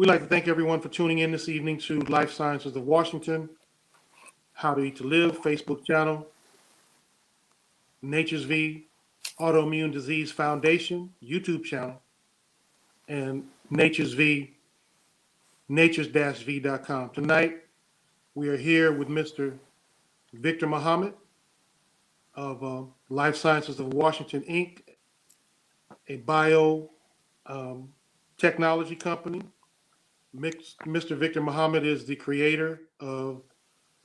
We'd like to thank everyone for tuning in this evening to Life Sciences of Washington, How to Eat to Live Facebook channel, Nature's V Autoimmune Disease Foundation YouTube channel, and Nature's V, natures-v.com. Tonight, we are here with Mr. Victer Muhammad of Life Sciences of Washington, Inc., a bio technology company. Mr. Victer Muhammad is the creator of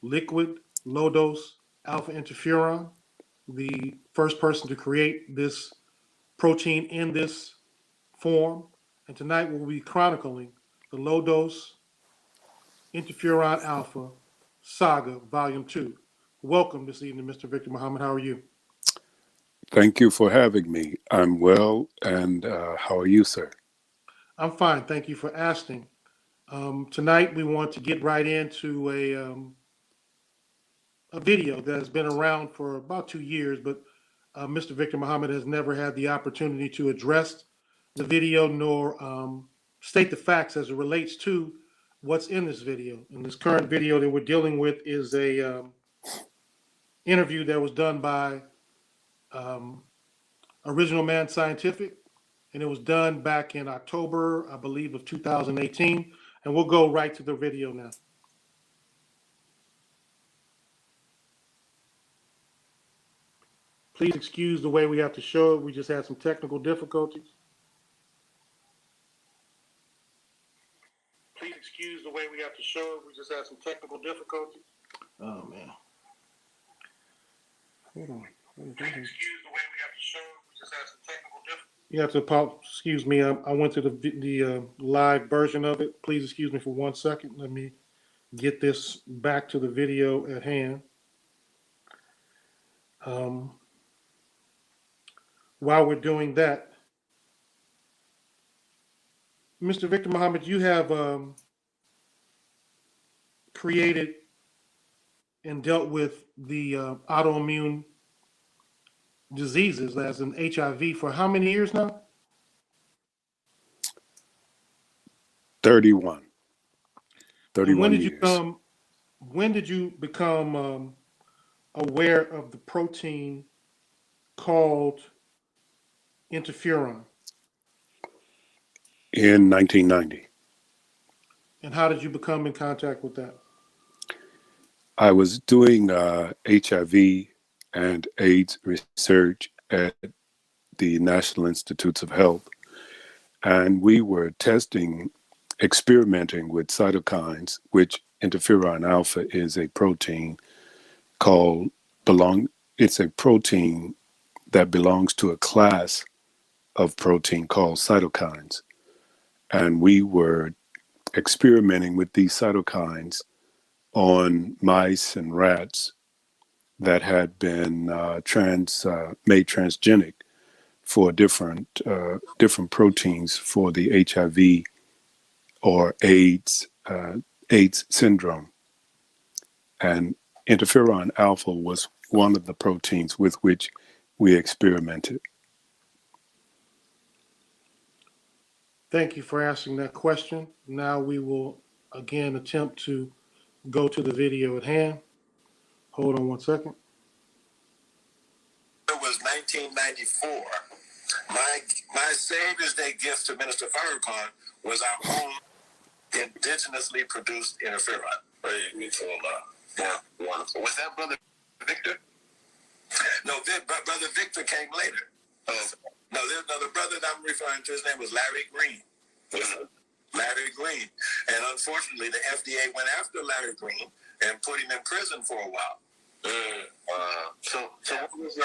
liquid low-dose alpha interferon, the first person to create this protein in this form. And tonight we'll be chronicling the low-dose interferon alpha Saga Volume 2. Welcome this evening, Mr. Victer Muhammad. How are you? Thank you for having me. I'm well, and how are you, sir? I'm fine. Thank you for asking. Tonight we want to get right into a video that has been around for about 2 years, but Mr. Victer Muhammad has never had the opportunity to address the video nor state the facts as it relates to what's in this video. And this current video that we're dealing with is a interview that was done by Original Man Scientific, and it was done back in October, I believe, of 2018. And we'll go right to the video now. Please excuse the way we have to show it. We just had some technical difficulties. Please excuse the way we have to show it. We just had some technical difficulties. Oh, man. Hold on. Please excuse the way we have to show it. We just had some technical difficulties. You have to excuse me. I went to the live version of it. Please excuse me for 1 second. Let me get this back to the video at hand. While we're doing that, Mr. Victer Muhammad, you have created and dealt with the autoimmune diseases as an HIV for how many years now? 31. And when did years. When did you become aware of the protein called interferon? In 1990. And how did you become in contact with that? I was doing HIV and AIDS research at the National Institutes of Health, and we were experimenting with cytokines, which interferon alpha is a protein it's a protein that belongs to a class of protein called cytokines. And we were experimenting with these cytokines on mice and rats that had been made transgenic for different proteins for the HIV or AIDS syndrome. And interferon alpha was one of the proteins with which we experimented. Thank you for asking that question. Now we will again attempt to go to the video at hand. Hold on 1 second. It was 1994. My Savior's Day gift to Minister Farrakhan was our own indigenously produced interferon. Yeah, wonderful. Was that Brother Victer? No, Brother Victer came later. No, the brother that I'm referring to, his name was Larry Green. Larry Green. And unfortunately, the FDA went after Larry Green and put him in prison for a while. So what was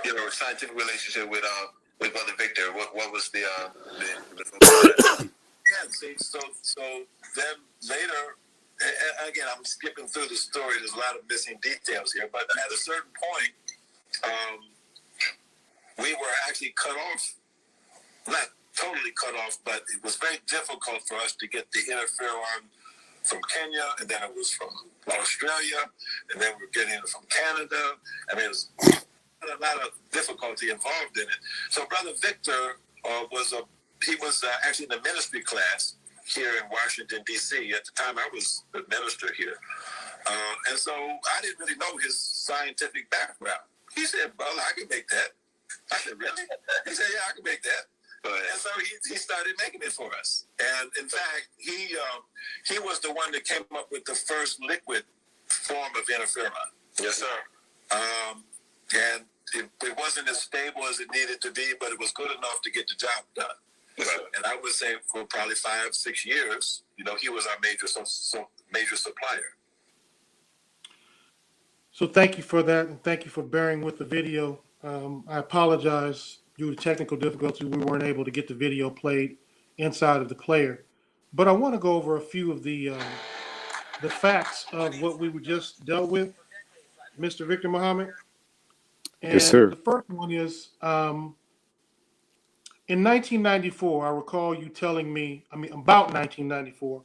your scientific relationship with Brother Victer? What was the yeah, see, so then later, again, I'm skipping through the story. There's a lot of missing details here, but at a certain point, we were actually cut off, not totally cut off, but it was very difficult for us to get the interferon from Kenya, and then it was from Australia, and then we were getting it from Canada. I mean, it was a lot of difficulty involved in it. So Brother Victer was a he was actually in the ministry class here in Washington, D.C. At the time, I was the minister here. And so I didn't really know his scientific background. He said, brother, I can make that. I said, really? He said, yeah, I can make that. And so he started making it for us. And in fact, he was the one that came up with the first liquid form of interferon. Yes, sir. And it wasn't as stable as it needed to be, but it was good enough to get the job done. Yes, sir. And I would say for probably 5-6 years, he was our major supplier. So thank you for that, and thank you for bearing with the video. I apologize due to technical difficulties, we weren't able to get the video played inside of the player. But I want to go over a few of the facts of what we were just dealt with, Mr. Victer Muhammad. And Yes, sir. the first one is in 1994, I recall you telling me, about 1994,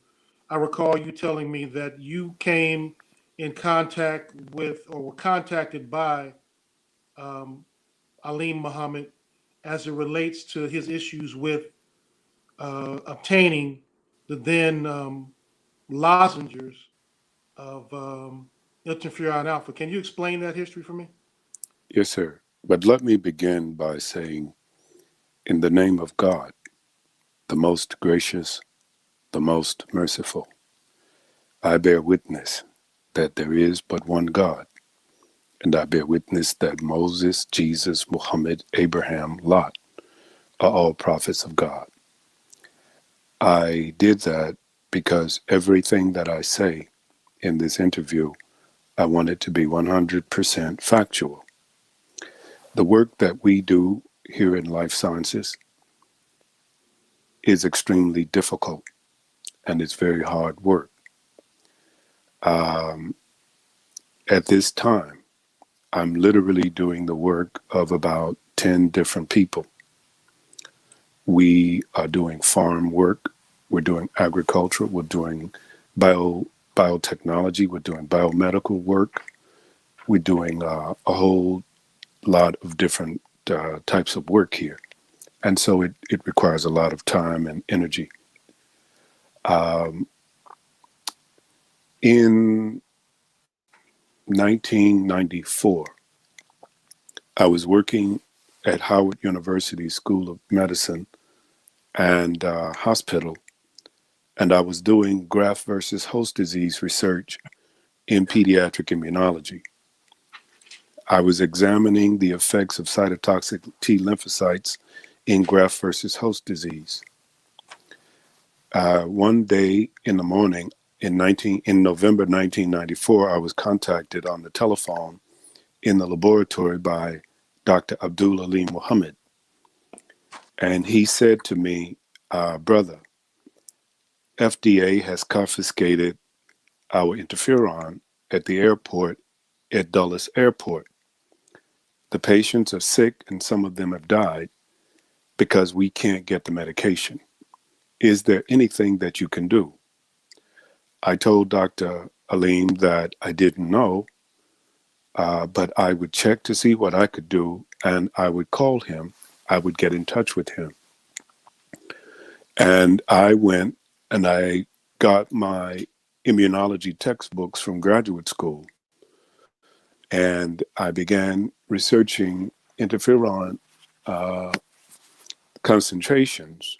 I recall you telling me that you came in contact with or were contacted by Alim Muhammad as it relates to his issues with obtaining the then lozenges of interferon alpha. Can you explain that history for me? Yes, sir. But let me begin by saying, in the name of God, the most gracious, the most merciful, I bear witness that there is but one God, and I bear witness that Moses, Jesus, Muhammad, Abraham, Lot are all prophets of God. I did that because everything that I say in this interview, I want it to be 100% factual. The work that we do here in life sciences is extremely difficult, and it's very hard work. At this time, I'm literally doing the work of about 10 different people. We are doing farm work, we're doing agriculture, we're doing biotechnology, we're doing biomedical work, we're doing a whole lot of different types of work here. And so it requires a lot of time and energy. In 1994, I was working at Howard University School of Medicine and hospital, and I was doing graft versus host disease research in pediatric immunology. I was examining the effects of cytotoxic T lymphocytes in graft versus host disease. One day in the morning in November 1994, I was contacted on the telephone in the laboratory by Dr. Abdul Alim Muhammad. And he said to me, brother, FDA has confiscated our interferon at the airport at Dulles Airport. The patients are sick and some of them have died because we can't get the medication. Is there anything that you can do? I told Dr. Alim that I didn't know, but I would check to see what I could do, and I would call him. I would get in touch with him. And I went and I got my immunology textbooks from graduate school, and I began researching interferon concentrations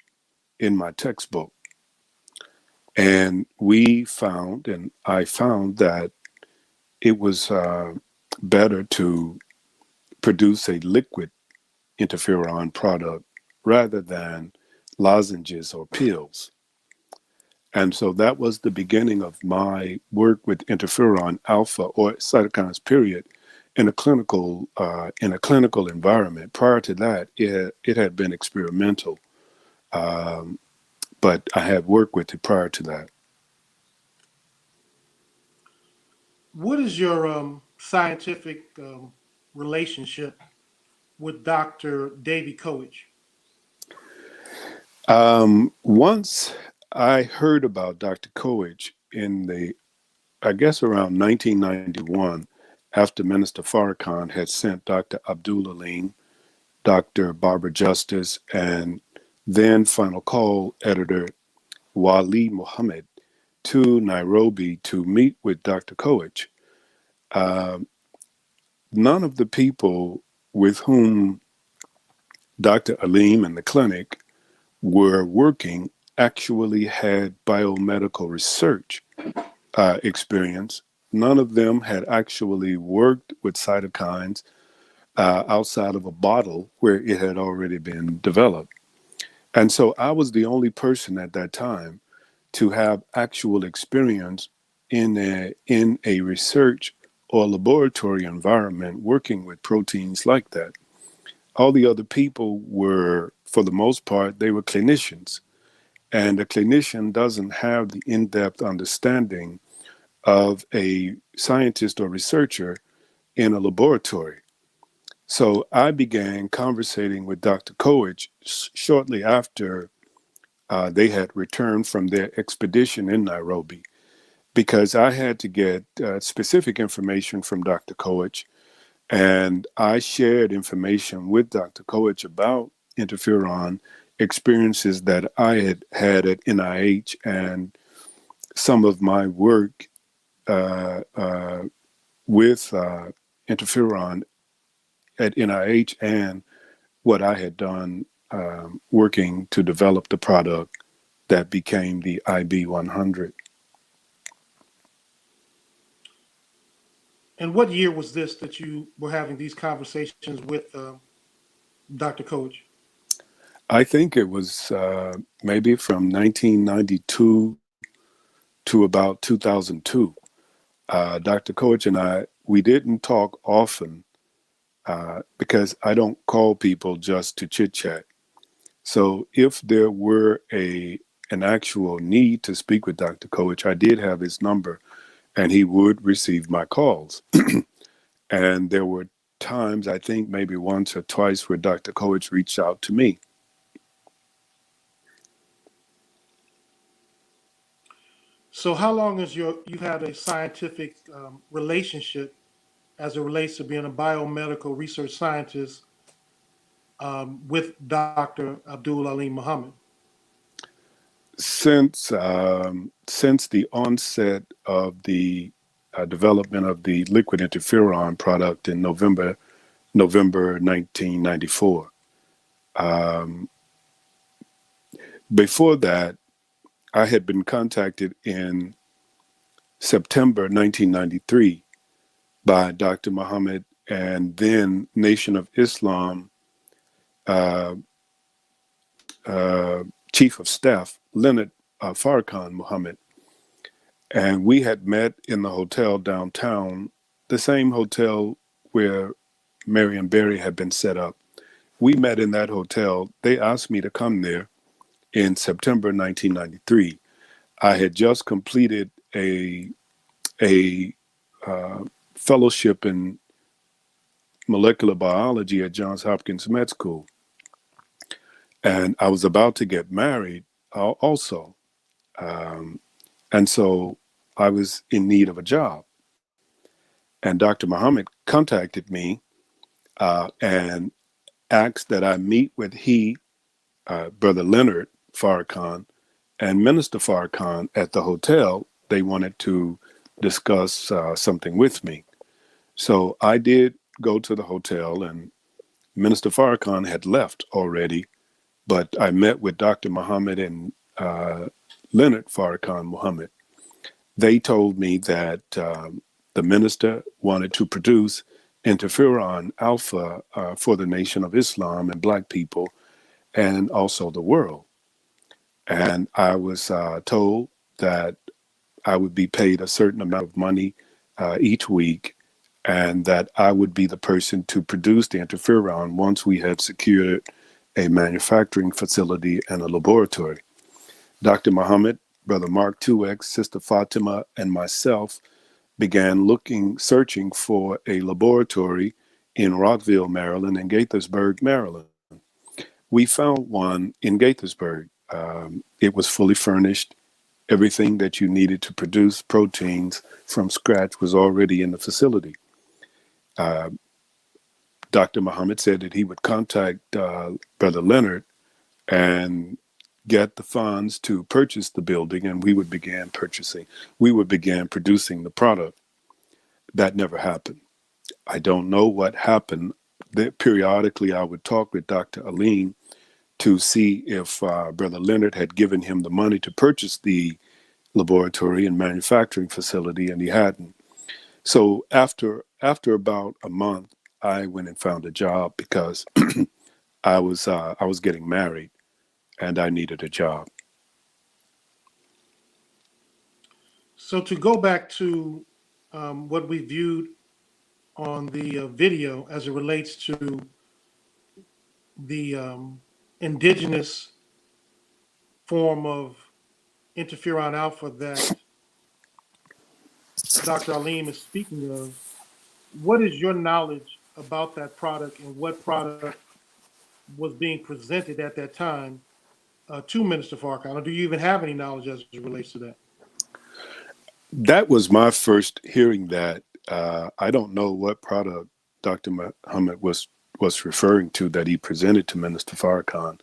in my textbook. And I found that it was better to produce a liquid interferon product rather than lozenges or pills. And so that was the beginning of my work with interferon alpha, or cytokines period, in a clinical environment. Prior to that, it had been experimental, but I had worked with it prior to that. What is your scientific relationship with Dr. Davy Coach? Once I heard about Dr. Coach I guess around 1991, after Minister Farrakhan had sent Dr. Abdul Alim, Dr. Barbara Justice, and then Final Call editor Wali Muhammad to Nairobi to meet with Dr. Koich. Uh, None of the people with whom Dr. Aleem and the clinic were working actually had biomedical research experience. None of them had actually worked with cytokines outside of a bottle where it had already been developed. And so I was the only person at that time to have actual experience in a research or laboratory environment working with proteins like that. All the other people were, for the most part, they were clinicians. And a clinician doesn't have the in depth understanding of a scientist or researcher in a laboratory. So I began conversating with Dr. Koich shortly after they had returned from their expedition in Nairobi because I had to get specific information from Dr. Koich. And I shared information with Dr. Koich about interferon experiences that I had had at NIH and some of my work uh, uh, with interferon at NIH and what I had done working to develop the product that became the IB100. And what year was this that you were having these conversations with Dr. Coach? I think it was maybe from 1992 to about 2002. Dr. Coach and I, we didn't talk often because I don't call people just to chit chat. So if there were an actual need to speak with Dr. Coach, I did have his number and he would receive my calls. And there were times, I think maybe once or twice, where Dr. Coach reached out to me. So how long has you had a scientific relationship as it relates to being a biomedical research scientist with Dr. Abdul Ali Muhammad? Since the onset of the development of the liquid interferon product in November 1994. Before that, I had been contacted in September 1993 by Dr. Muhammad and then Nation of Islam uh, uh, Chief of Staff Leonard Farrakhan Muhammad. And we had met in the hotel downtown, the same hotel where Marion Barry had been set up. We met in that hotel. They asked me to come there in September 1993. I had just completed a fellowship in molecular biology at Johns Hopkins Med School, and I was about to get married also, and so I was in need of a job. And Dr. Muhammad contacted me and asked that I meet with Brother Leonard Farrakhan, and Minister Farrakhan at the hotel. They wanted to discuss something with me. So I did go to the hotel, and Minister Farrakhan had left already, but I met with Dr. Muhammad and Leonard Farrakhan Muhammad. They told me that the minister wanted to produce interferon alpha for the Nation of Islam and Black people and also the world. And I was told that I would be paid a certain amount of money each week and that I would be the person to produce the interferon once we had secured a manufacturing facility and a laboratory. Dr. Muhammad, Brother Mark 2X, Sister Fatima, and myself began searching for a laboratory in Rockville, Maryland, and Gaithersburg, Maryland. We found one in Gaithersburg. It was fully furnished. Everything that you needed to produce proteins from scratch was already in the facility. Dr. Muhammad said that he would contact Brother Leonard and get the funds to purchase the building, and we would begin producing the product. That never happened. I don't know what happened. Periodically, I would talk with Dr. Aline to see if Brother Leonard had given him the money to purchase the laboratory and manufacturing facility, and he hadn't. So after about a month, I went and found a job because I was getting married and I needed a job. So to go back to what we viewed on the video as it relates to the indigenous form of interferon alpha that Dr. Alim is speaking of, what is your knowledge about that product and what product was being presented at that time to Minister Farrakhan? Or do you even have any knowledge as it relates to that? That was my first hearing that. I don't know what product Dr. Muhammad was referring to that he presented to Minister Farrakhan,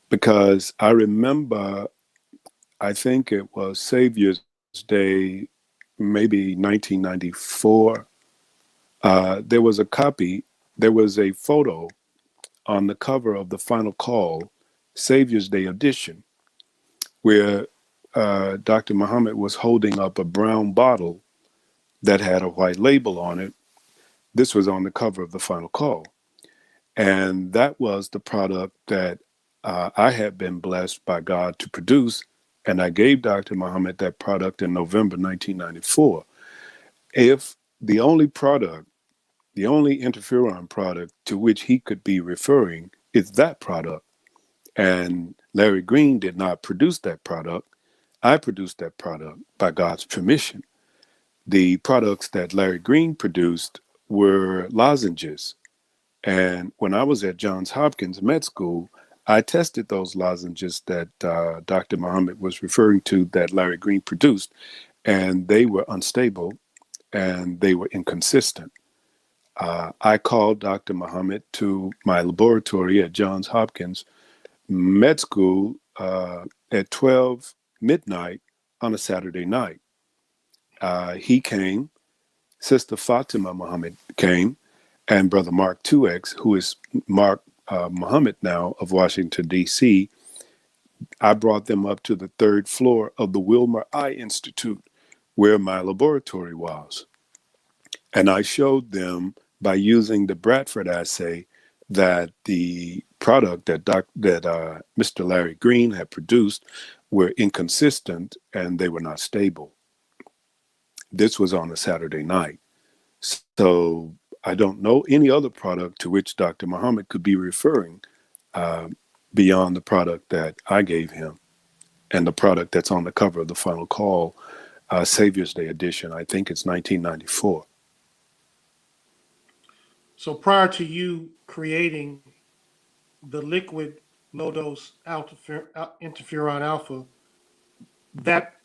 because I remember, I think it was Savior's Day, maybe 1994. There was a copy, there was a photo on the cover of the Final Call, Savior's Day edition, where Dr. Muhammad was holding up a brown bottle that had a white label on it. This was on the cover of the Final Call. And that was the product that I had been blessed by God to produce. And I gave Dr. Muhammad that product in November 1994. If the only product, the only interferon product to which he could be referring is that product, and Larry Green did not produce that product, I produced that product by God's permission. The products that Larry Green produced were lozenges. And when I was at Johns Hopkins Med School, I tested those lozenges that Dr. Muhammad was referring to that Larry Green produced, and they were unstable and they were inconsistent. I called Dr. Muhammad to my laboratory at Johns Hopkins Med School at 12 midnight on a Saturday night. He came, Sister Fatima Muhammad came, and Brother Mark 2X, who is Mark Muhammad now of Washington, D.C. I brought them up to the third floor of the Wilmer Eye Institute, where my laboratory was. And I showed them by using the Bradford assay that the product that Mr. Larry Green had produced were inconsistent and they were not stable. This was on a Saturday night. So I don't know any other product to which Dr. Muhammad could be referring beyond the product that I gave him and the product that's on the cover of the Final Call, Savior's Day edition. I think it's 1994. So prior to you creating the liquid low dose interferon alpha, that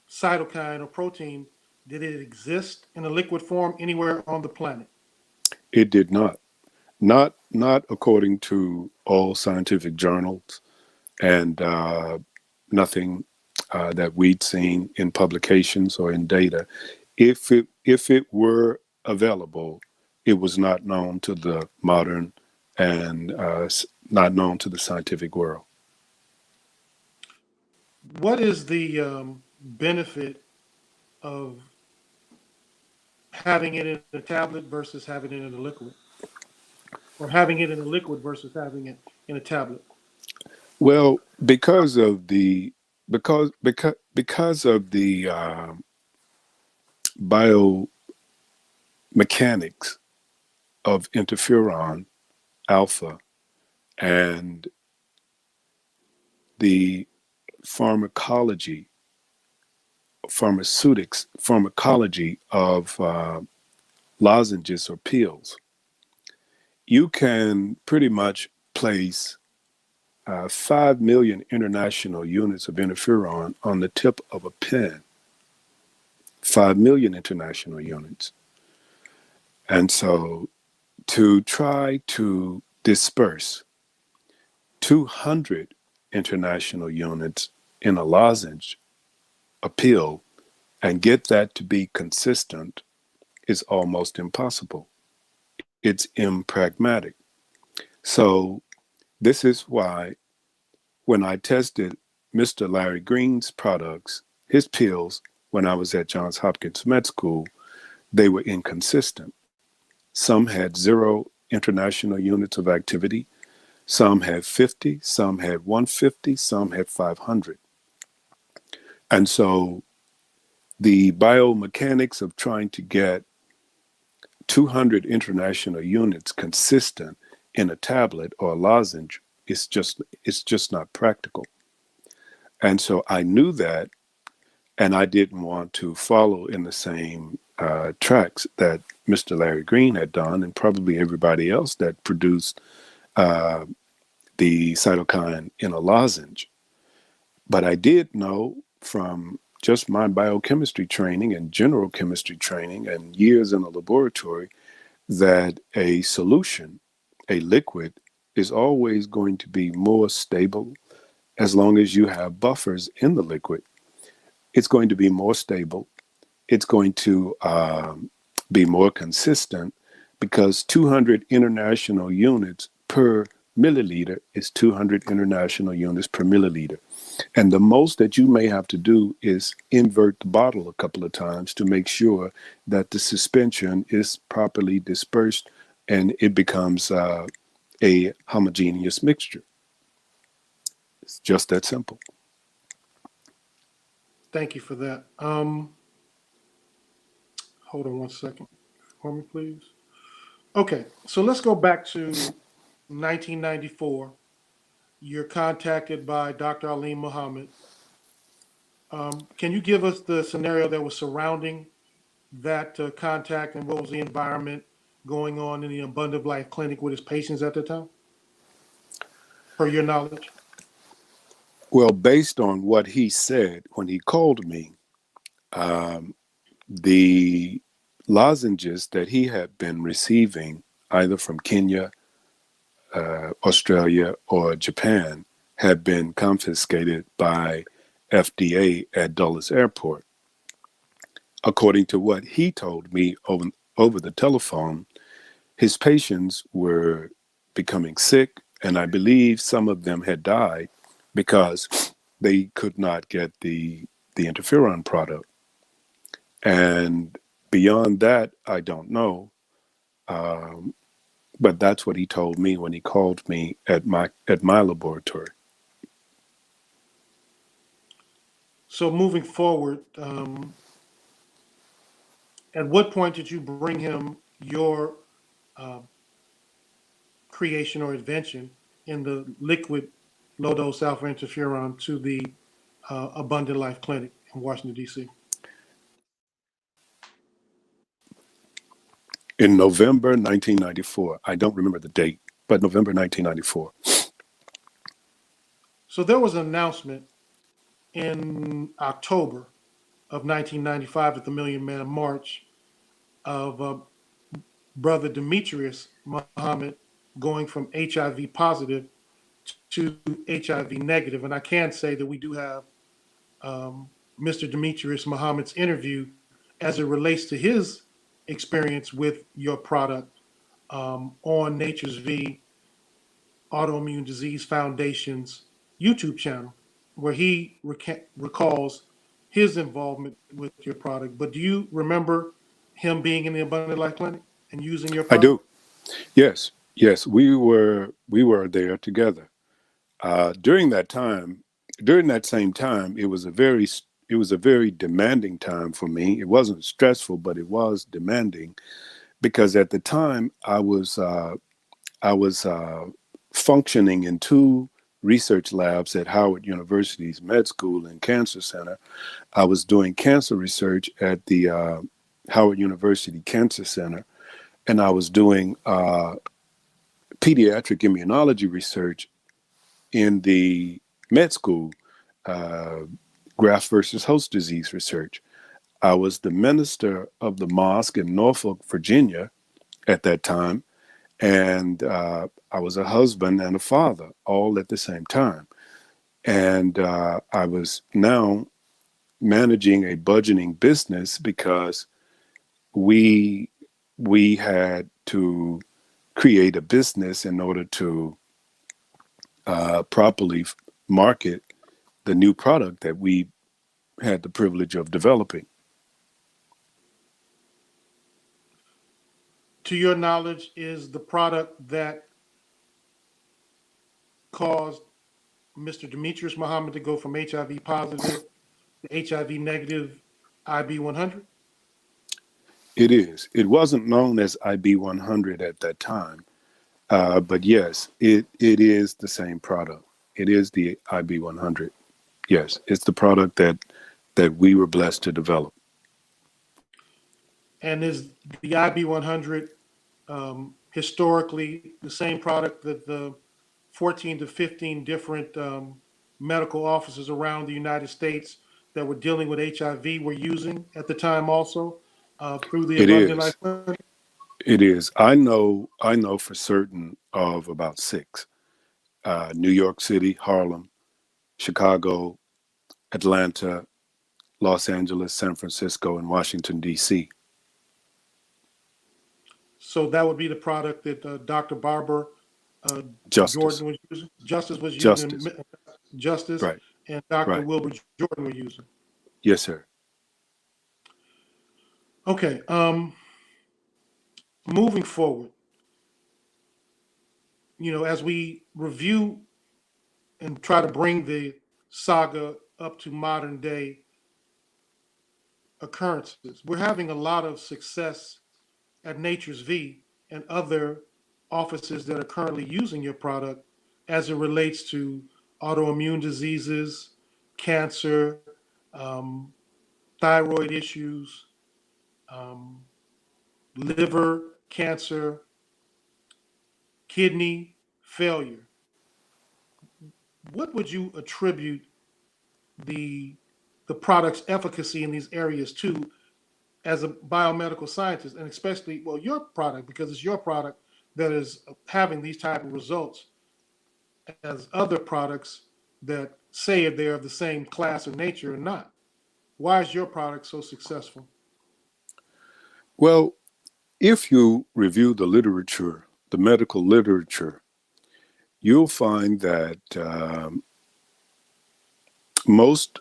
cytokine or protein, did it exist in a liquid form anywhere on the planet? It did not. Not according to all scientific journals, and nothing that we'd seen in publications or in data. If it were available, it was not known to the modern and not known to the scientific world. What is the benefit of having it in a tablet versus having it in a liquid, or having it in a liquid versus having it in a tablet? Well, because of the biomechanics of interferon alpha and the pharmacology of lozenges or pills, you can pretty much place 5 million international units of interferon on the tip of a pen. 5 million international units. And so to try to disperse 200 international units in a lozenge, a pill, and get that to be consistent is almost impossible. It's impragmatic. So this is why when I tested Mr. Larry Green's products, his pills, when I was at Johns Hopkins Med School, they were inconsistent. Some had 0 international units of activity, some had 50, some had 150, some had 500. And so the biomechanics of trying to get 200 international units consistent in a tablet or a lozenge it's just not practical. And so I knew that, and I didn't want to follow in the same tracks that Mr. Larry Green had done, and probably everybody else that produced uh, the cytokine in a lozenge. But I did know from just my biochemistry training and general chemistry training and years in a laboratory that a solution, a liquid, is always going to be more stable as long as you have buffers in the liquid. It's going to be more stable. It's going to be more consistent because 200 international units per milliliter is 200 international units per milliliter. And the most that you may have to do is invert the bottle a couple of times to make sure that the suspension is properly dispersed and it becomes a homogeneous mixture. It's just that simple. Thank you for that. Hold on one second for me, please. Okay, so let's go back to 1994. You're contacted by Dr. Ali Muhammad. Can you give us the scenario that was surrounding that contact and what was the environment going on in the Abundant Life Clinic with his patients at the time, per your knowledge? Well, based on what he said when he called me, the lozenges that he had been receiving, either from Kenya, Australia, or Japan, had been confiscated by FDA at Dulles Airport. According to what he told me over the telephone, his patients were becoming sick, and I believe some of them had died because they could not get the interferon product. And beyond that, I don't know. Um, but that's what he told me when he called me at my laboratory. So moving forward, at what point did you bring him your uh, creation or invention in the liquid low dose alpha interferon to the Abundant Life Clinic in Washington, D.C.? In November 1994, I don't remember the date, but November 1994. So there was an announcement in October of 1995 at the Million Man March of brother Demetrius Muhammad going from HIV positive to HIV negative. And I can say that we do have Mr. Demetrius Muhammad's interview as it relates to his experience with your product on Nature's V Autoimmune Disease Foundation's YouTube channel, where he recalls his involvement with your product. But do you remember him being in the Abundant Life Clinic and using your I product? do. Yes, we were there together. During that time, during that same time, it was a very demanding time for me. It wasn't stressful, but it was demanding because at the time I was functioning in two research labs at Howard University's Med School and Cancer Center. I was doing cancer research at the Howard University Cancer Center, and I was doing pediatric immunology research in the med school, uh, graft versus host disease research. I was the minister of the mosque in Norfolk, Virginia at that time, and I was a husband and a father all at the same time. And I was now managing a budgeting business because we we had to create a business in order to properly market the new product that we had the privilege of developing. To your knowledge, is the product that caused Mr. Demetrius Muhammad to go from HIV positive to HIV negative IB 100? It is. It wasn't known as IB 100 at that time, but yes, it is the same product. It is the IB 100. Yes, it's the product that we were blessed to develop. And is the IB 100 historically the same product that the 14 to 15 different medical offices around the United States that were dealing with HIV were using at the time also through the It Abundant is. Life Clinic? It is. I know for certain of about six: New York City, Harlem, Chicago, Atlanta, Los Angeles, San Francisco, and Washington D.C. So that would be the product that Dr. Barber uh, Justice, Jordan was using, Justice was using, justice. Justice, Right, and Dr. right. Wilbur Jordan were using. Yes, sir. Okay, moving forward, as we review and try to bring the saga up to modern day occurrences, we're having a lot of success at Nature's V and other offices that are currently using your product as it relates to autoimmune diseases, cancer, um, thyroid issues, um, liver cancer, kidney failure. What would you attribute the the product's efficacy in these areas to as a biomedical scientist, and especially, well, your product, because it's your product that is having these type of results as other products that say they're of the same class or nature or not? Why is your product so successful? Well, if you review the literature, the medical literature, you'll find that most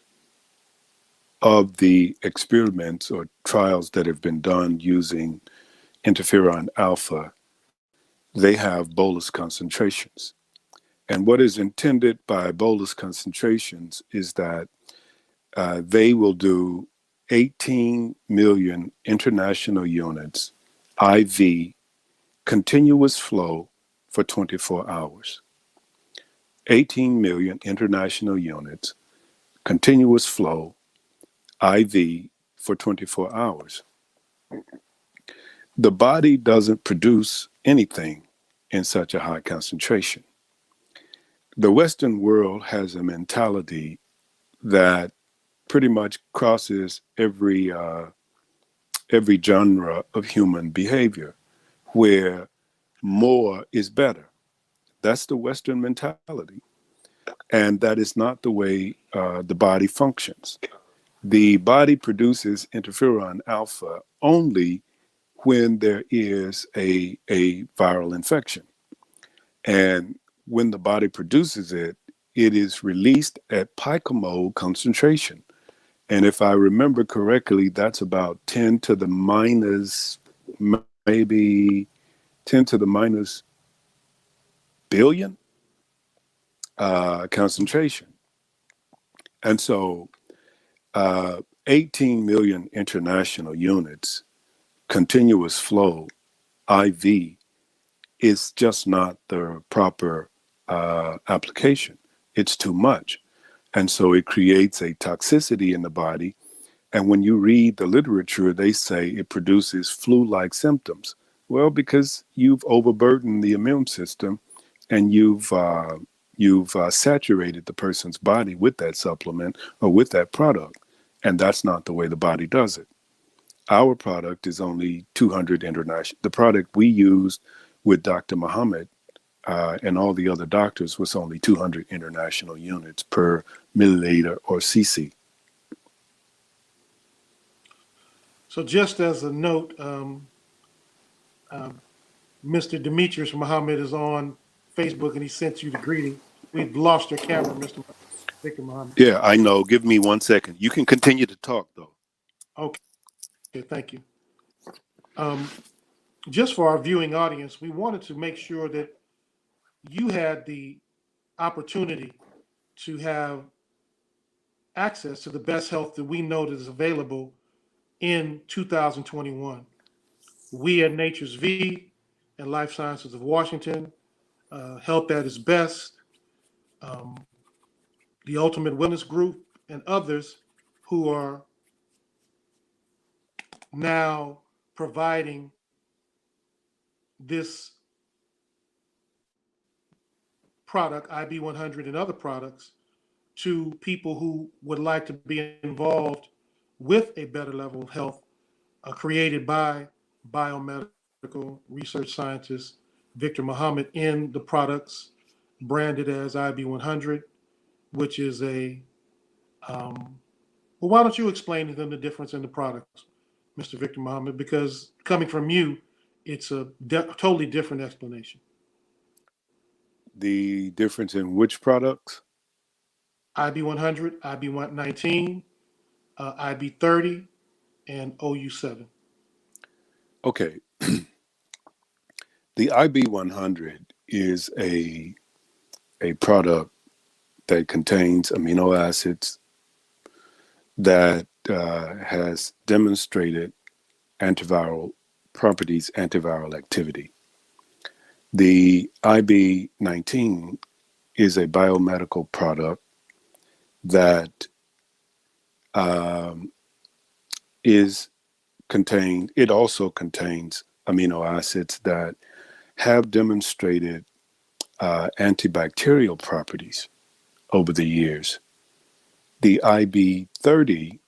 of the experiments or trials that have been done using interferon alpha, they have bolus concentrations. And what is intended by bolus concentrations is that they will do 18 million international units IV continuous flow for 24 hours. 18 million international units continuous flow IV for 24 hours. The body doesn't produce anything in such a high concentration. The Western world has a mentality that pretty much crosses every genre of human behavior, where more is better. That's the Western mentality, and that is not the way the body functions. The body produces interferon alpha only when there is a viral infection. And when the body produces it, it is released at picomole concentration. And if I remember correctly, that's about 10 to the minus, maybe 10 to the minus billion concentration. And so 18 million international units, continuous flow, IV, is just not the proper application. It's too much. And so it creates a toxicity in the body. And when you read the literature, they say it produces flu-like symptoms. Well, because you've overburdened the immune system and you've saturated the person's body with that supplement or with that product. And that's not the way the body does it. Our product is only 200 international. The product we used with Dr. Muhammad and all the other doctors was only 200 international units per milliliter or cc. So just as a note, uh, Mr. Demetrius Muhammad is on Facebook and he sent you the greeting. We've lost your camera, Mr. Victor Muhammad. Yeah, I know. Give me 1 second. You can continue to talk, though. Okay, thank you. Um, just for our viewing audience, we wanted to make sure that you had the opportunity to have access to the best health that we know that is available in 2021. We at Nature's V and Life Sciences of Washington, Health at its Best, um, the Ultimate Wellness Group, and others who are now providing this product, IB100 and other products, to people who would like to be involved with a better level of health created by biomedical research scientist Victor Muhammad in the products branded as IB100, which is a, well, why don't you explain to them the difference in the products, Mr. Victor Muhammad? Because coming from you, it's a totally different explanation. The difference in which products? IB100, IB119, IB30, and OU7. Okay. The IB100 is a product that contains amino acids that has demonstrated antiviral properties, antiviral activity. The IB19 is a biomedical product that um, is contained, it also contains amino acids that have demonstrated antibacterial properties over the years. The IB30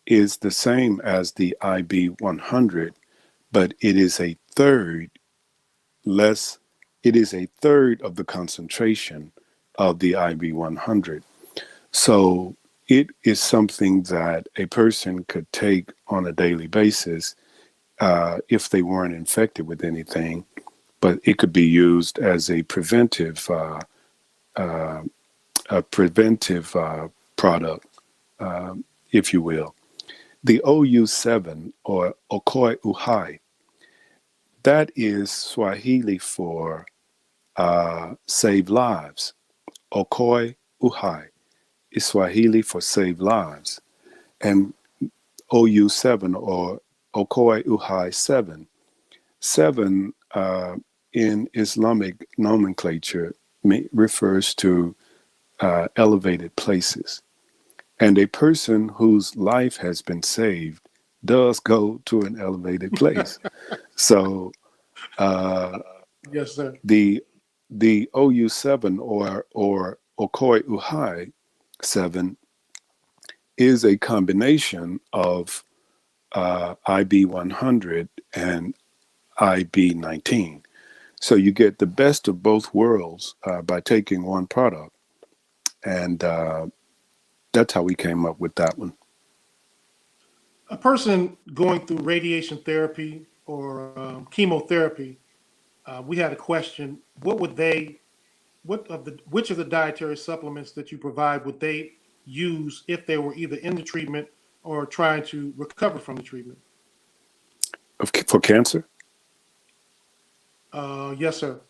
is the same as the IB100, but it is a third less, it is a third of the concentration of the IB100. So it is something that a person could take on a daily basis if they weren't infected with anything, but it could be used as uh, a preventive product, if you will. The OU7 or Okoi Uhai, that is Swahili for save lives. Okoi Uhai is Swahili for save lives. And OU7 or Okoi Uhai 7, 7 in Islamic nomenclature refers to elevated places. And a person whose life has been saved does go to an elevated place. So uh, Yes, sir. the OU7 or Okoi Uhai 7 is a combination of IB100 and IB19. So you get the best of both worlds by taking one product. And that's how we came up with that one. A person going through radiation therapy or chemotherapy, we had a question: what would they, which of the dietary supplements that you provide would they use if they were either in the treatment or trying to recover from the treatment? For cancer? Yes, sir.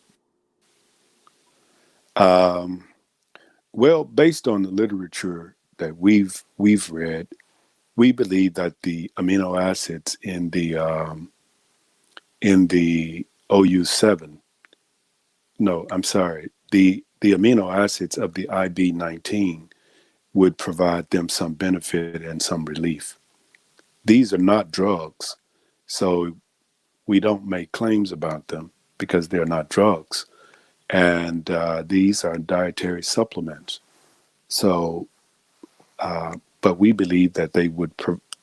Um, well, based on the literature that we've read, we believe that the amino acids in the OU7, no, I'm sorry, the amino acids of the IB19 would provide them some benefit and some relief. These are not drugs, so we don't make claims about them because they're not drugs. And these are dietary supplements. So, but we believe that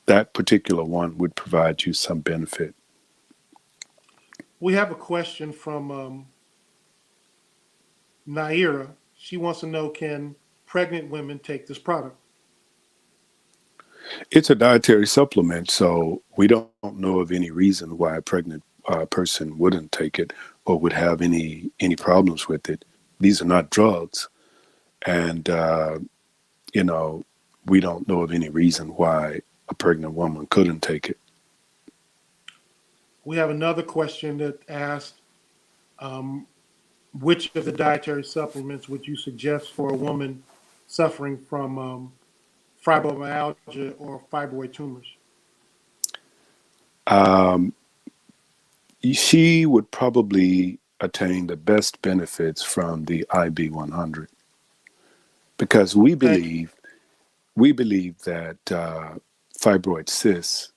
that particular one would provide you some benefit. We have a question from Naira. She wants to know, can pregnant women take this product? It's a dietary supplement, so we don't know of any reason why a pregnant person wouldn't take it or would have any problems with it. These are not drugs, and you know, we don't know of any reason why a pregnant woman couldn't take it. We have another question that asked, um, which of the dietary supplements would you suggest for a woman suffering from fibromyalgia or fibroid tumors? Um, she would probably attain the best benefits from the IB 100 because Thank you. we believe that fibroid cysts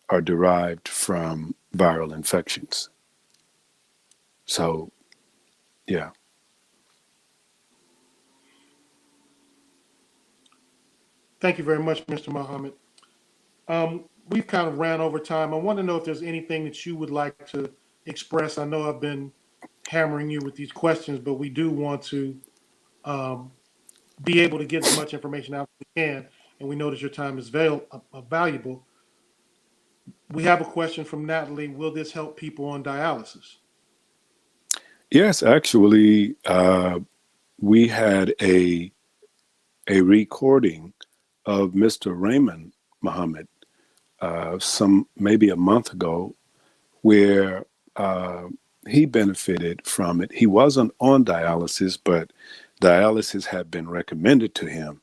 are derived from viral infections. So, yeah. Thank you very much, Mr. Muhammad. We've kind of ran over time. I want to know if there's anything that you would like to express. I know I've been hammering you with these questions, but we do want to um, be able to get as much information out as we can, and we know that your time is valuable. We have a question from Natalie. Will this help people on dialysis? Yes, actually, we had a recording of Mr. Raymond Muhammad some maybe a month ago where uh, he benefited from it. He wasn't on dialysis, but dialysis had been recommended to him.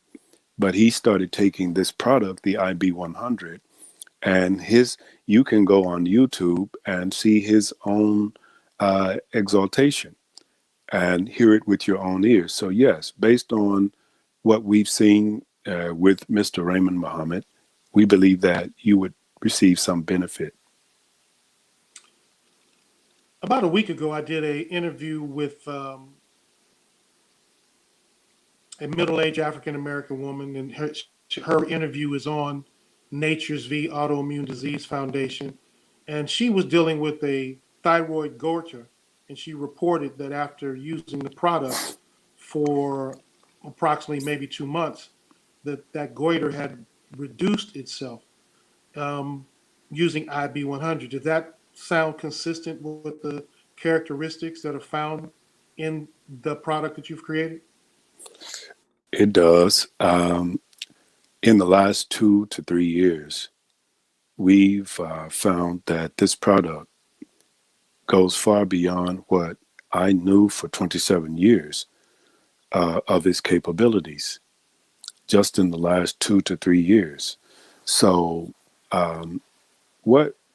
But he started taking this product, the IB 100, and his. You can go on YouTube and see his own exaltation and hear it with your own ears. So yes, based on what we've seen with Mr. Raymond Muhammad, we believe that you would receive some benefit. About a week ago, I did a interview with a middle-aged African American woman, and her interview is on Nature's V Autoimmune Disease Foundation, and she was dealing with a thyroid goiter, and she reported that after using the product for approximately maybe 2 months, that goiter had reduced itself um, using IB 100. Does that sound consistent with the characteristics that are found in the product that you've created? It does. In the last 2 to 3 years, we've found that this product goes far beyond what I knew for 27 years of its capabilities, just in the last 2 to 3 years. So,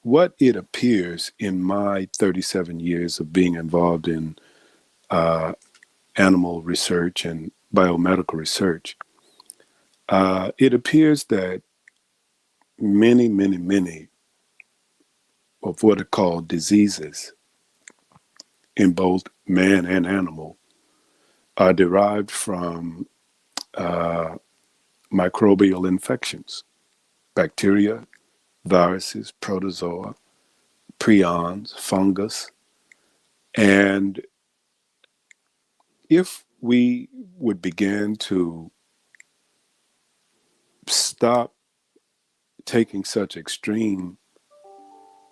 what it appears in my 37 years of being involved in animal research and biomedical research, it appears that many of what are called diseases in both man and animal are derived from microbial infections, bacteria, viruses, protozoa, prions, fungus. And if we would begin to stop taking such extreme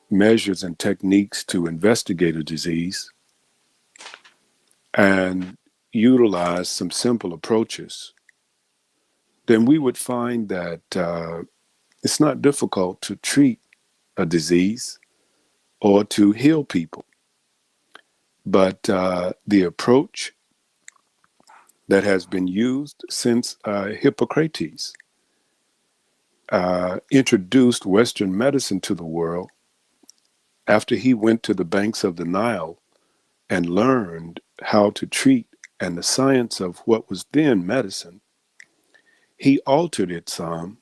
measures and techniques to investigate a disease and utilize some simple approaches, then we would find that it's not difficult to treat a disease or to heal people. But the approach that has been used since Hippocrates introduced Western medicine to the world after he went to the banks of the Nile and learned how to treat and the science of what was then medicine, he altered it some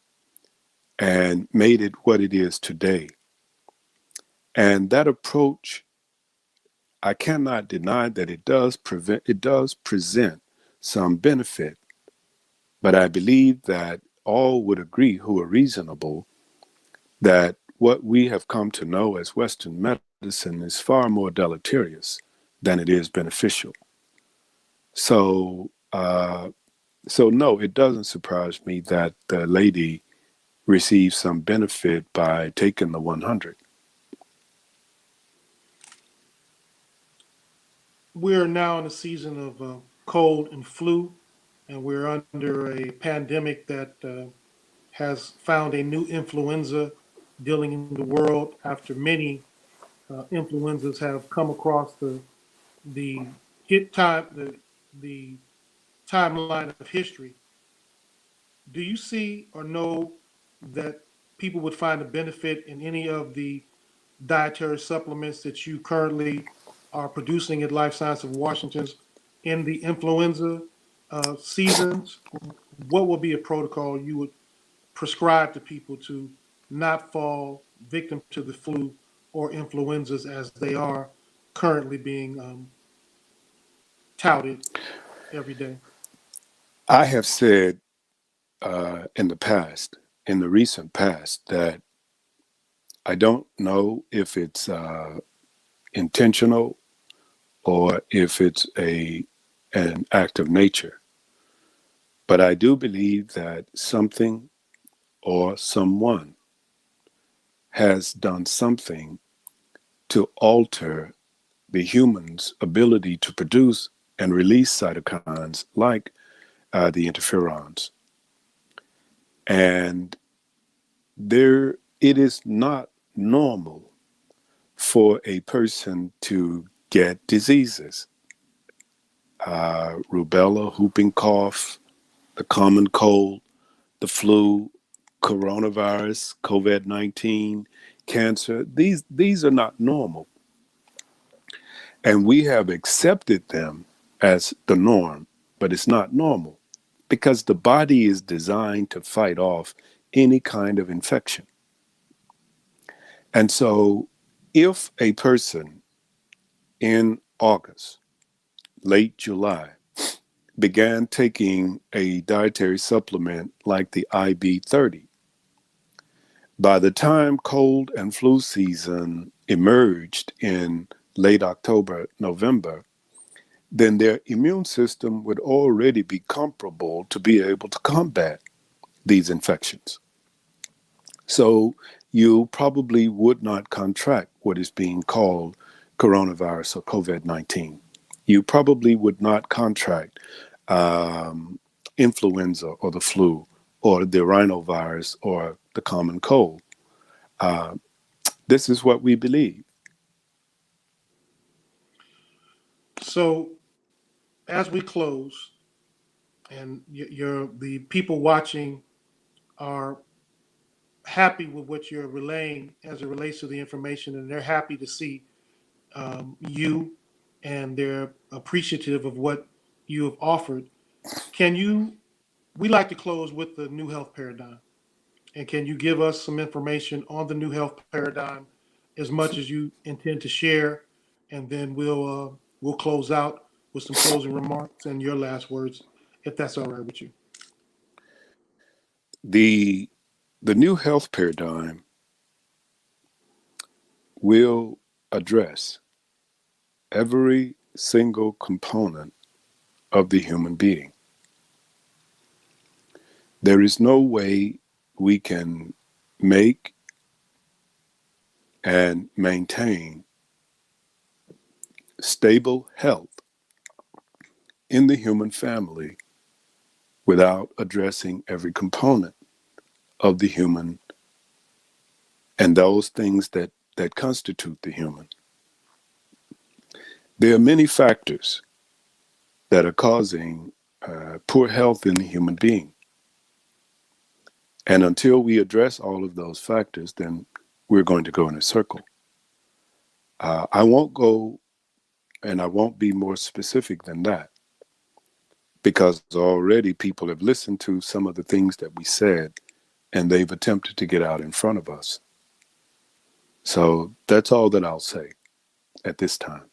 and made it what it is today. And that approach, I cannot deny that it does present some benefit, but I believe that all would agree who are reasonable that what we have come to know as Western medicine is far more deleterious than it is beneficial. So, so no, it doesn't surprise me that the lady received some benefit by taking the 100. We're now in a season of cold and flu, and we're under a pandemic that has found a new influenza dealing in the world after many influenzas have come across the hit time the timeline of history. Do you see or know that people would find a benefit in any of the dietary supplements that you currently are producing at Life Science of Washington's in the influenza seasons? What would be a protocol you would prescribe to people to not fall victim to the flu or influenzas as they are currently being touted every day? I have said in the past, in the recent past, that I don't know if it's intentional or if it's a an act of nature, but I do believe that something or someone has done something to alter the human's ability to produce and release cytokines like the interferons. And there, it is not normal for a person to get diseases, rubella, whooping cough, the common cold, the flu, coronavirus, COVID 19, cancer. These are not normal. And we have accepted them as the norm, but it's not normal because the body is designed to fight off any kind of infection. And so, if a person in August, late July, began taking a dietary supplement like the IB30, by the time cold and flu season emerged in late October, November, then their immune system would already be comparable to be able to combat these infections. So you probably would not contract what is being called coronavirus or COVID 19. You probably would not contract influenza or the flu or the rhinovirus or the common cold. Uh, this is what we believe. So, as we close, and the people watching are happy with what you're relaying as it relates to the information, and they're happy to see you, and they're appreciative of what you have offered. Can you? We like to close with the new health paradigm, and can you give us some information on the new health paradigm, as much as you intend to share, and then we'll close out with some closing remarks and your last words, if that's all right with you. The, the new health paradigm will address every single component of the human being. There is no way we can make and maintain stable health in the human family without addressing every component of the human and those things that constitute the human. There are many factors that are causing poor health in the human being. And until we address all of those factors, then we're going to go in a circle. I won't go and I won't be more specific than that because already people have listened to some of the things that we said and they've attempted to get out in front of us. So that's all that I'll say at this time.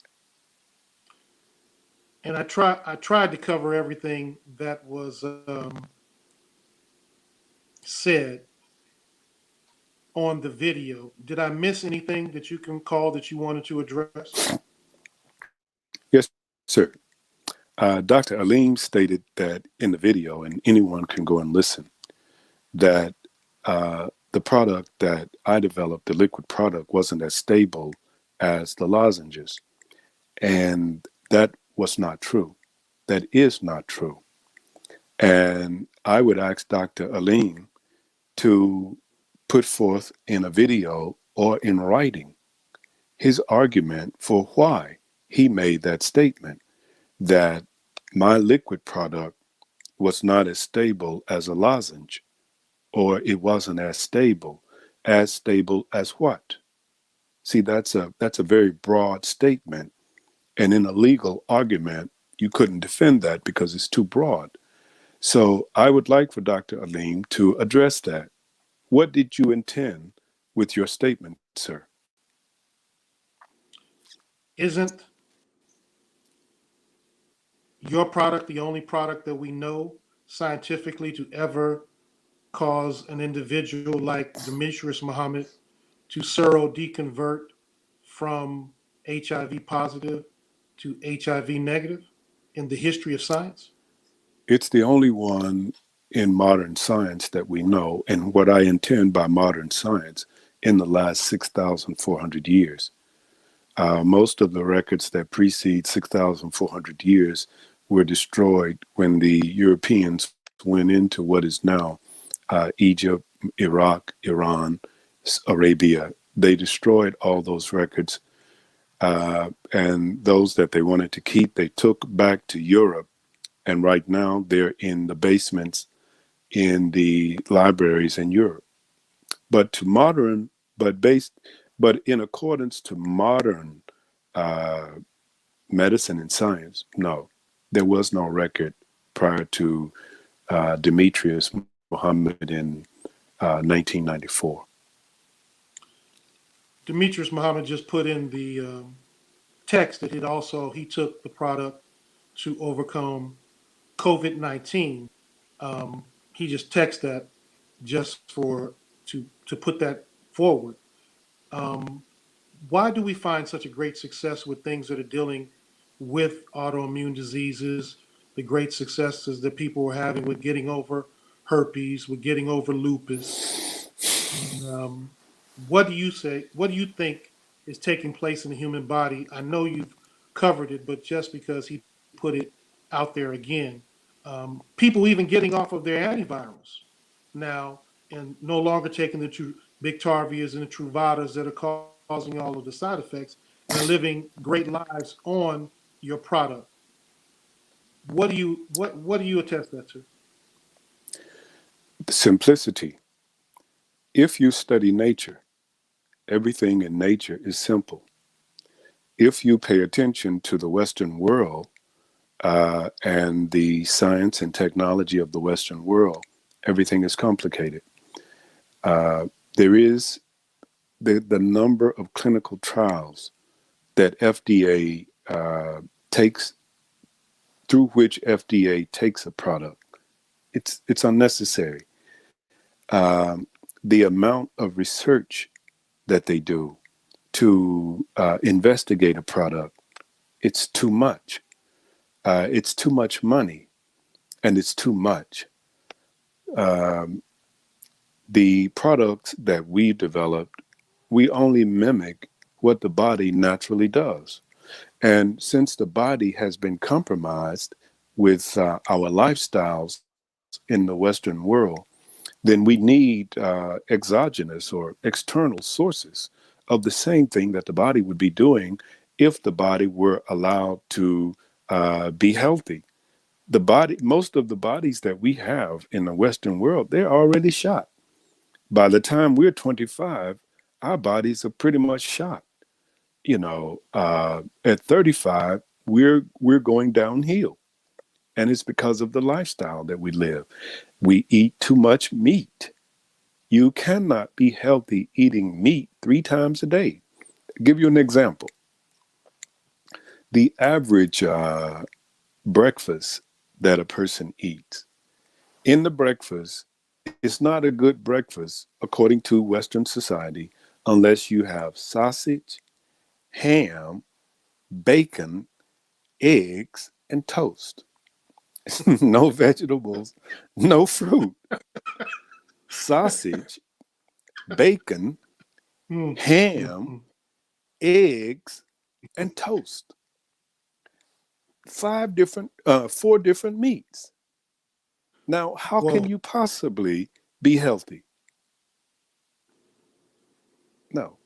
And I tried to cover everything that was said on the video. Did I miss anything that you can call that you wanted to address? Yes, sir. Dr. Aleem stated that in the video, and anyone can go and listen, that the product that I developed, the liquid product, wasn't as stable as the lozenges. And that was not true. That is not true. And I would ask Dr. Aleem to put forth in a video or in writing his argument for why he made that statement that my liquid product was not as stable as a lozenge, or it wasn't as stable. As stable as what? See, that's a very broad statement, and in a legal argument, you couldn't defend that because it's too broad. So I would like for Dr. Aleem to address that. What did you intend with your statement, sir? Isn't your product the only product that we know scientifically to ever cause an individual like Demetrius Muhammad to deconvert from HIV positive to HIV negative in the history of science? It's the only one in modern science that we know, and what I intend by modern science in the last 6,400 years. Most of the records that precede 6,400 years were destroyed when the Europeans went into what is now Egypt, Iraq, Iran, Arabia. They destroyed all those records, and those that they wanted to keep, they took back to Europe. And right now, they're in the basements in the libraries in Europe. But to modern, but based, but in accordance to modern uh, medicine and science, no, there was no record prior to Demetrius Muhammad in 1994. Demetrius Muhammad just put in the text that he took the product to overcome COVID-19. He just texted that just for to put that forward. Um, why do we find such a great success with things that are dealing with autoimmune diseases? The great successes that people were having with getting over herpes, with getting over lupus. Um, what do you say? What do you think is taking place in the human body? I know you've covered it, but just because he put it out there again, people even getting off of their antivirals now and no longer taking the true Victarvias and the Truvadas that are causing all of the side effects and are living great lives on your product. What do you attest that to? Simplicity. If you study nature, everything in nature is simple. If you pay attention to the Western world and the science and technology of the Western world, everything is complicated. There is the number of clinical trials that FDA takes, through which FDA takes a product. It's unnecessary. The amount of research that they do to investigate a product, it's too much. It's too much money, and it's too much. The products that we developed, we only mimic what the body naturally does. And since the body has been compromised with our lifestyles in the Western world, then we need exogenous or external sources of the same thing that the body would be doing if the body were allowed to be healthy. The body, most of the bodies that we have in the Western world, they're already shot. By the time we're 25, our bodies are pretty much shot. At 35, we're going downhill, and it's because of the lifestyle that we live. We eat too much meat. You cannot be healthy eating meat 3 times a day. I'll give you an example. The average breakfast that a person eats, in the breakfast, it's not a good breakfast according to Western society unless you have sausage, ham, bacon, eggs, and toast. No vegetables, no fruit, sausage, bacon, Mm, mm, ham, mm. eggs, and toast. Four different meats. Now, how can Well, you possibly be healthy? No.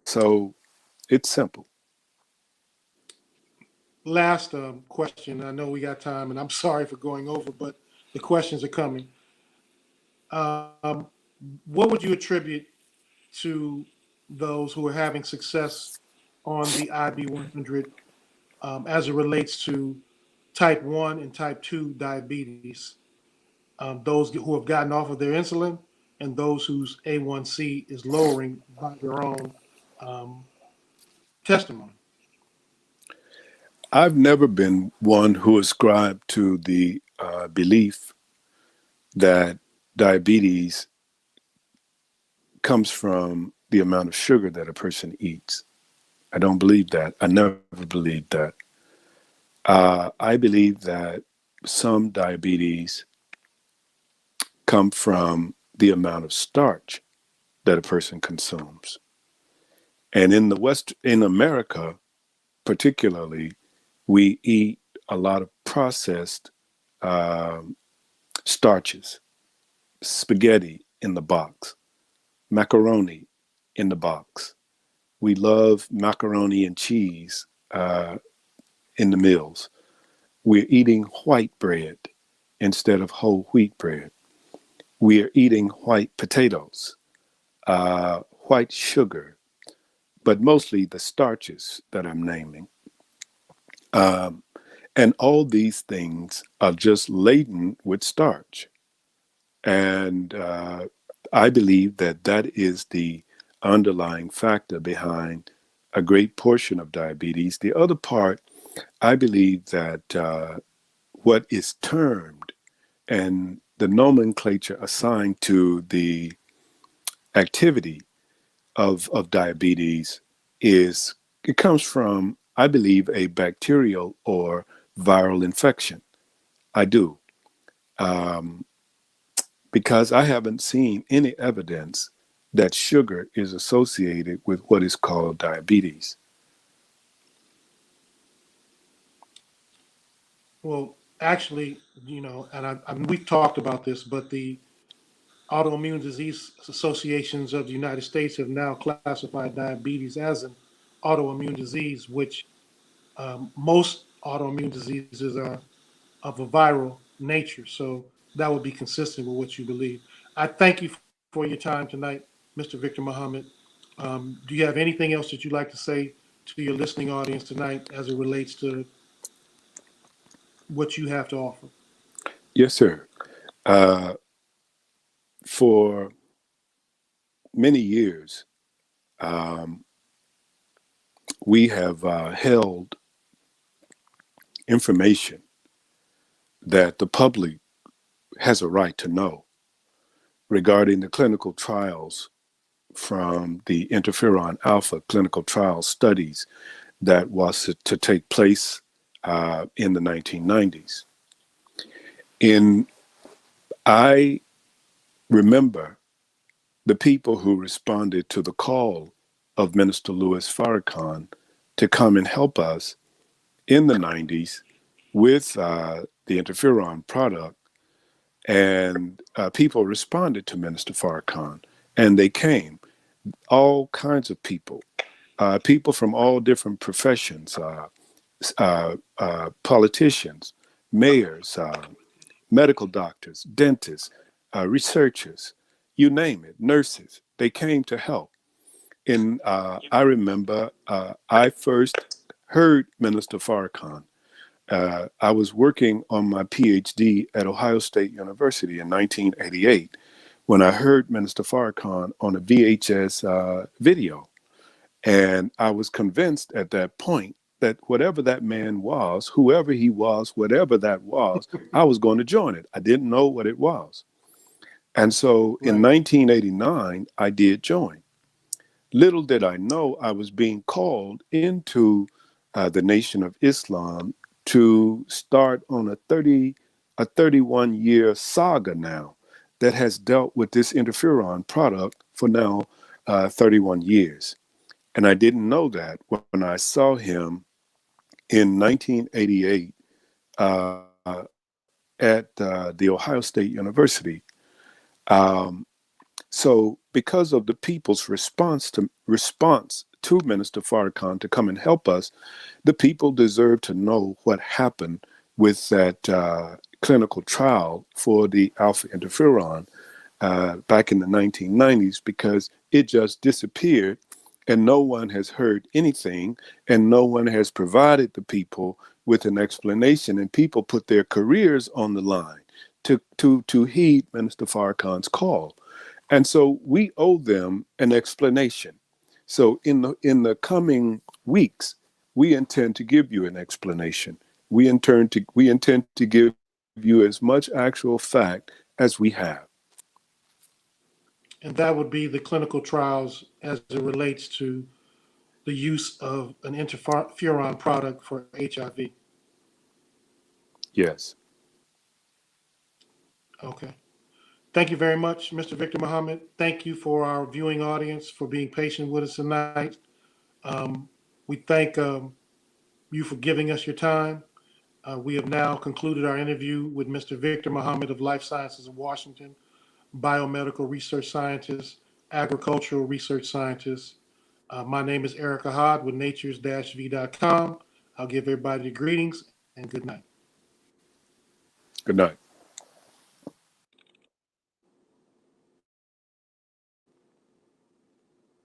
So it's simple. last question. I know we got time, and I'm sorry for going over, but the questions are coming. Um, what would you attribute to those who are having success on the IB 100 as it relates to type 1 and type 2 diabetes? Those who have gotten off of their insulin and those whose A1C is lowering by their own um, testimony. I've never been one who ascribed to the belief that diabetes comes from the amount of sugar that a person eats. I don't believe that. I never believed that. I believe that some diabetes come from the amount of starch that a person consumes. And in America, particularly, we eat a lot of processed um, starches, spaghetti in the box, macaroni in the box. We love macaroni and cheese in the meals. We're eating white bread instead of whole wheat bread. We are eating white potatoes, white sugar, but mostly the starches that I'm naming. Um, and all these things are just laden with starch. And I believe that that is the underlying factor behind a great portion of diabetes. The other part, I believe that what is termed and the nomenclature assigned to the activity of diabetes is it comes from, I believe, a bacterial or viral infection. I do. Um, because I haven't seen any evidence that sugar is associated with what is called diabetes. Well, actually, and we've talked about this, but the Autoimmune Disease Associations of the United States have now classified diabetes as an autoimmune disease, which most autoimmune diseases are of a viral nature. So that would be consistent with what you believe. I thank you for your time tonight, Mr. Victor Muhammad. Do you have anything else that you'd like to say to your listening audience tonight as it relates to what you have to offer? Yes, sir. Uh, for many years, um, we have held information that the public has a right to know regarding the clinical trials from the interferon alpha clinical trial studies that was to take place in the 1990s. In I remember the people who responded to the call of Minister Louis Farrakhan to come and help us in the 90s with the interferon product. And people responded to Minister Farrakhan, and they came, all kinds of people, people from all different professions, politicians, mayors, medical doctors, dentists, researchers, you name it, nurses. They came to help. And I remember I first heard Minister Farrakhan. I was working on my PhD at Ohio State University in 1988 when I heard Minister Farrakhan on a VHS video. And I was convinced at that point that whatever that man was, whoever he was, whatever that was, I was going to join it. I didn't know what it was. And so in Right. 1989, I did join. Little did I know I was being called into the Nation of Islam to start on a 31-year saga now that has dealt with this interferon product for now 31 years. And I didn't know that when I saw him in 1988 at the Ohio State University. Um, so, because of the people's response to Minister Farrakhan to come and help us, the people deserve to know what happened with that clinical trial for the alpha interferon back in the 1990s, because it just disappeared and no one has heard anything and no one has provided the people with an explanation, and people put their careers on the line to heed Minister Farrakhan's call. And so we owe them an explanation. So in the coming weeks, we intend to give you an explanation. We intend to give you as much actual fact as we have. And that would be the clinical trials as it relates to the use of an interferon product for HIV. Yes. Okay. Thank you very much, Mr. Victor Muhammad. Thank you for our viewing audience for being patient with us tonight. Um, we thank you for giving us your time. We have now concluded our interview with Mr. Victor Muhammad of Life Sciences of Washington, biomedical research scientist, agricultural research scientist. My name is Erica Hod with natures-v.com. I'll give everybody the greetings and good night. Good night.